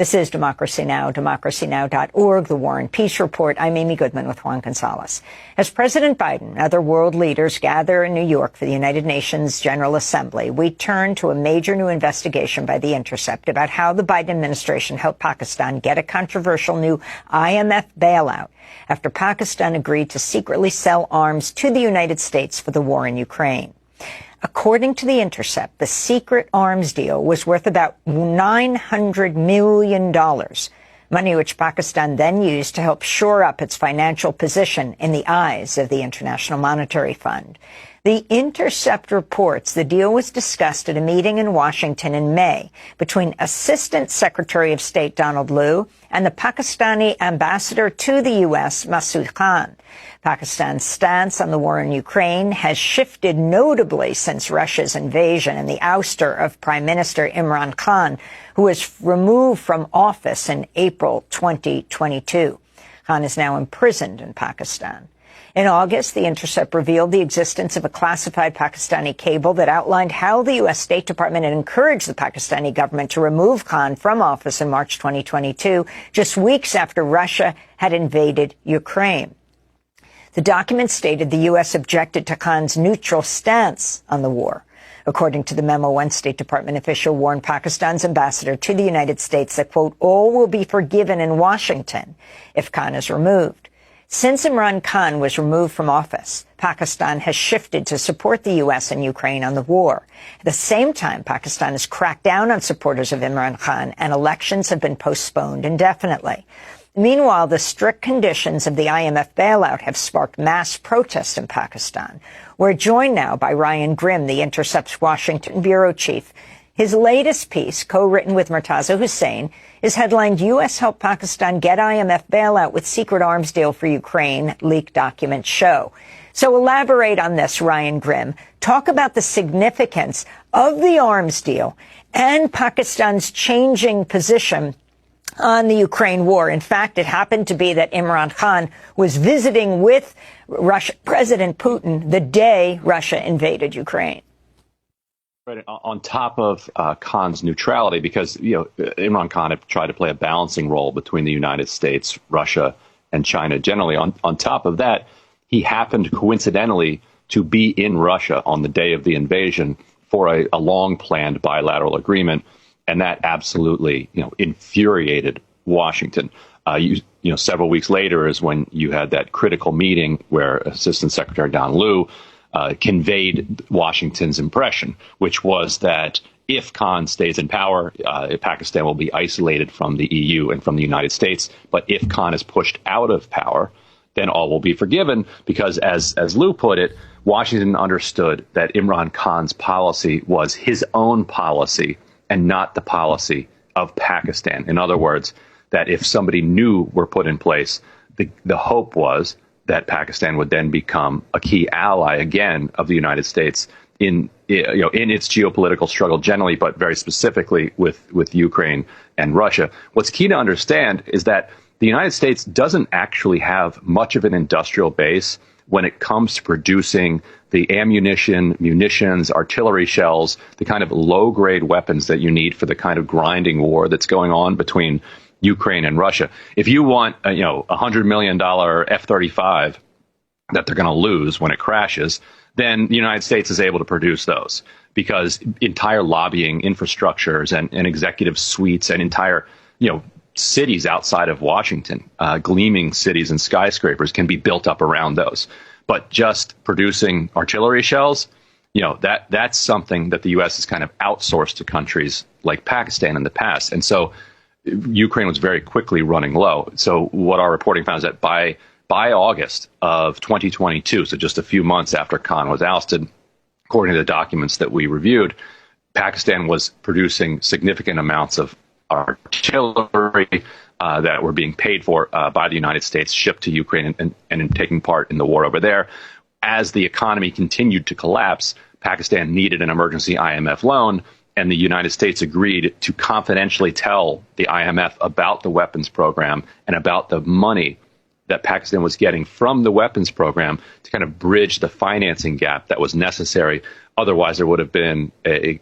This is Democracy Now!, democracynow.org, The War and Peace Report. I'm Amy Goodman with Juan Gonzalez. As President Biden and other world leaders gather in New York for the United Nations General Assembly, we turn to a major new investigation by The Intercept about how the Biden administration helped Pakistan get a controversial new IMF bailout after Pakistan agreed to secretly sell arms to the United States for the war in Ukraine. According to The Intercept, the secret arms deal was worth about $900 million, money which Pakistan then used to help shore up its financial position in the eyes of the International Monetary Fund. The Intercept reports the deal was discussed at a meeting in Washington in May between Assistant Secretary of State Donald Lu and the Pakistani ambassador to the U.S., Masood Khan. Pakistan's stance on the war in Ukraine has shifted notably since Russia's invasion and the ouster of Prime Minister Imran Khan, who was removed from office in April 2022. Khan is now imprisoned in Pakistan. In August, The Intercept revealed the existence of a classified Pakistani cable that outlined how the U.S. State Department had encouraged the Pakistani government to remove Khan from office in March 2022, just weeks after Russia had invaded Ukraine. The document stated the U.S. objected to Khan's neutral stance on the war. According to the memo, one State Department official warned Pakistan's ambassador to the United States that, quote, all will be forgiven in Washington if Khan is removed. Since Imran Khan was removed from office, Pakistan has shifted to support the U.S. and Ukraine on the war. At the same time, Pakistan has cracked down on supporters of Imran Khan, and elections have been postponed indefinitely. Meanwhile, the strict conditions of the IMF bailout have sparked mass protests in Pakistan. We're joined now by Ryan Grim, The Intercept's Washington bureau chief. His latest piece, co-written with Murtaza Hussain, is headlined, U.S. helped Pakistan get IMF bailout with secret arms deal for Ukraine, leaked documents show. So elaborate on this, Ryan Grim. Talk about the significance of the arms deal and Pakistan's changing position on the Ukraine war. In fact, it happened to be that Imran Khan was visiting with Russia President Putin the day Russia invaded Ukraine. Right, on top of Khan's neutrality, because Imran Khan had tried to play a balancing role between the United States, Russia, and China generally. On top of that, he happened coincidentally to be in Russia on the day of the invasion for a long-planned bilateral agreement, and that absolutely infuriated Washington. Several weeks later is when you had that critical meeting where Assistant Secretary Don Lu conveyed Washington's impression, which was that if Khan stays in power, Pakistan will be isolated from the EU and from the United States. But if Khan is pushed out of power, then all will be forgiven, because as Lu put it, Washington understood that Imran Khan's policy was his own policy and not the policy of Pakistan. In other words, that if somebody new were put in place, the hope was that Pakistan would then become a key ally again of the United States in its geopolitical struggle generally, but very specifically with Ukraine and Russia. What's key to understand is that the United States doesn't actually have much of an industrial base when it comes to producing the ammunition, munitions, artillery shells, the kind of low-grade weapons that you need for the kind of grinding war that's going on between Ukraine and Russia. If you want, $100 million F-35 that they're going to lose when it crashes, then the United States is able to produce those, because entire lobbying infrastructures and executive suites and entire, cities outside of Washington, gleaming cities and skyscrapers can be built up around those. But just producing artillery shells, that's something that the U.S. has kind of outsourced to countries like Pakistan in the past. And so Ukraine was very quickly running low. So what our reporting found is that by August of 2022, so just a few months after Khan was ousted, according to the documents that we reviewed, Pakistan was producing significant amounts of artillery that were being paid for by the United States, shipped to Ukraine and in taking part in the war over there. As the economy continued to collapse, Pakistan needed an emergency IMF loan, and the United States agreed to confidentially tell the IMF about the weapons program and about the money that Pakistan was getting from the weapons program to kind of bridge the financing gap that was necessary. Otherwise, there would have been a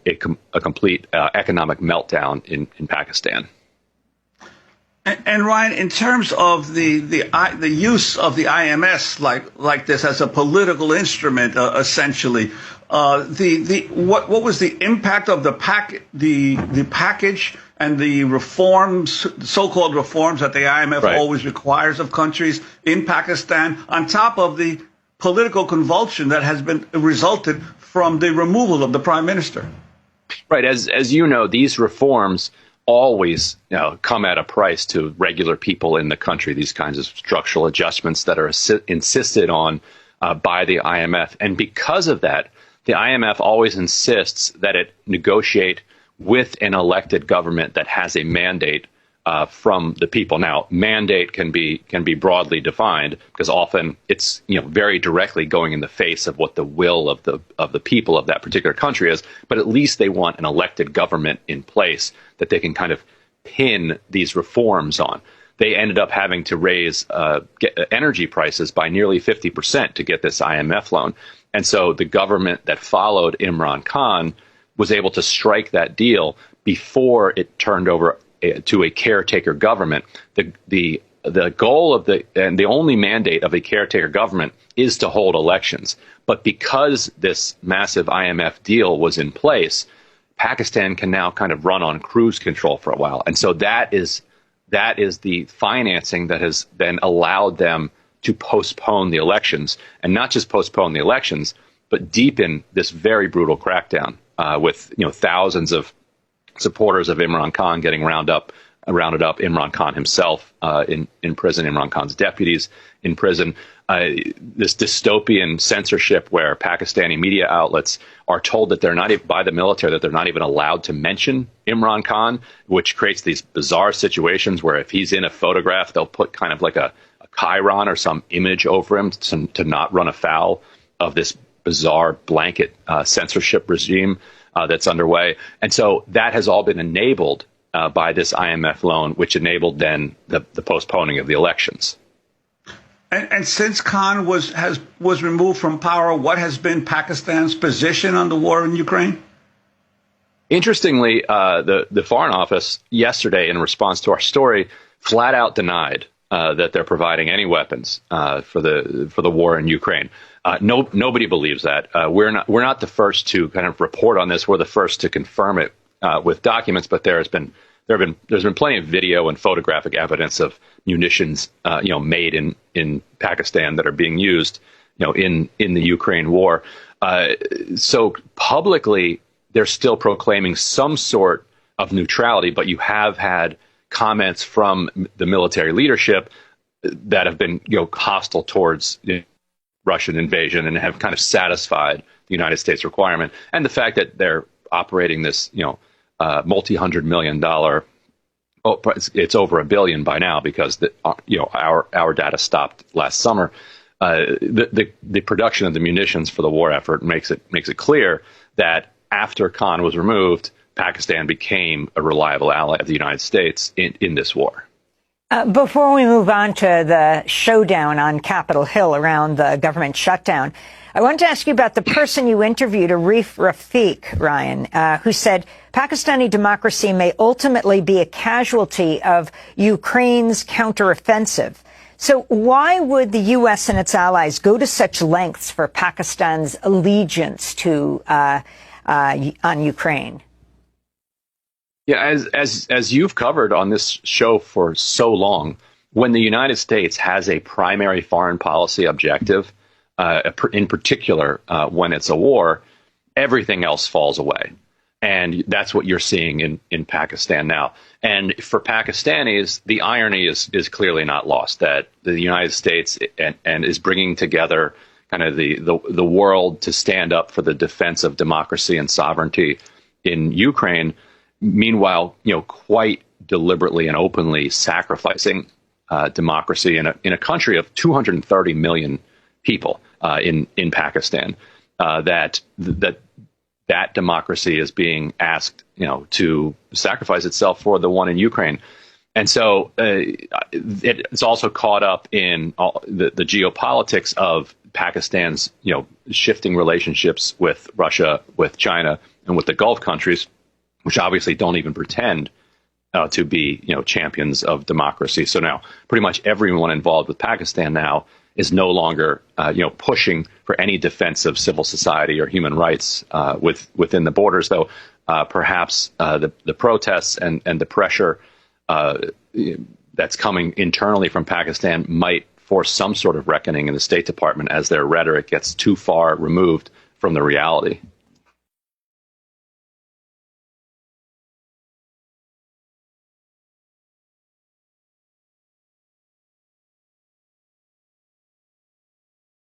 complete economic meltdown in Pakistan. And Ryan, in terms of the use of the IMS like this as a political instrument, essentially, what was the impact of the package and the reforms, so-called reforms that the IMF always requires of countries in Pakistan, on top of the political convulsion that has been resulted from the removal of the prime minister? Right. As you know, these reforms always come at a price to regular people in the country, these kinds of structural adjustments that are insisted on by the IMF. And because of that, the IMF always insists that it negotiate with an elected government that has a mandate from the people. Now, mandate can be broadly defined because often it's very directly going in the face of what the will of the people of that particular country is. But at least they want an elected government in place that they can kind of pin these reforms on. They ended up having to raise energy prices by nearly 50% to get this IMF loan. And so the government that followed Imran Khan was able to strike that deal before it turned over to a caretaker government. The goal of and the only mandate of a caretaker government is to hold elections. But because this massive IMF deal was in place, Pakistan can now kind of run on cruise control for a while. And so that is the financing that has then allowed them to postpone the elections, and not just postpone the elections, but deepen this very brutal crackdown with thousands of supporters of Imran Khan getting rounded up, Imran Khan himself in prison, Imran Khan's deputies in prison. This dystopian censorship where Pakistani media outlets are told that they're not even, by the military, that they're not even allowed to mention Imran Khan, which creates these bizarre situations where if he's in a photograph, they'll put kind of like a chyron or some image over him to not run afoul of this bizarre blanket censorship regime that's underway. And so that has all been enabled by this IMF loan, which enabled then the postponing of the elections. And since Khan was removed from power, what has been Pakistan's position on the war in Ukraine? Interestingly, the Foreign Office yesterday, in response to our story, flat out denied that they're providing any weapons for the war in Ukraine. Nobody believes that. We're not the first to kind of report on this. We're the first to confirm it with documents. But there's been plenty of video and photographic evidence of munitions made in Pakistan that are being used in the Ukraine war. So publicly, they're still proclaiming some sort of neutrality, but you have had comments from the military leadership that have been hostile towards Russian invasion and have kind of satisfied the United States requirement. And the fact that they're operating this multi-$100 million, it's over $1 billion by now because our data stopped last summer. The production of the munitions for the war effort makes it clear that after Khan was removed, Pakistan became a reliable ally of the United States in this war. Before we move on to the showdown on Capitol Hill around the government shutdown, I wanted to ask you about the person you interviewed, Arif Rafiq, Ryan, who said Pakistani democracy may ultimately be a casualty of Ukraine's counteroffensive. So why would the U.S. and its allies go to such lengths for Pakistan's allegiance to on Ukraine? Yeah, as you've covered on this show for so long, when the United States has a primary foreign policy objective, in particular when it's a war, everything else falls away. And that's what you're seeing in Pakistan now. And for Pakistanis, the irony is clearly not lost, that the United States and is bringing together kind of the world to stand up for the defense of democracy and sovereignty in Ukraine. Meanwhile, quite deliberately and openly sacrificing democracy in a country of 230 million people in Pakistan. That democracy is being asked, to sacrifice itself for the one in Ukraine. And so it's also caught up in the geopolitics of Pakistan's, shifting relationships with Russia, with China, and with the Gulf countries, which obviously don't even pretend to be, champions of democracy. So now pretty much everyone involved with Pakistan now is no longer, pushing for any defense of civil society or human rights within the borders, though perhaps the protests and the pressure that's coming internally from Pakistan might force some sort of reckoning in the State Department as their rhetoric gets too far removed from the reality.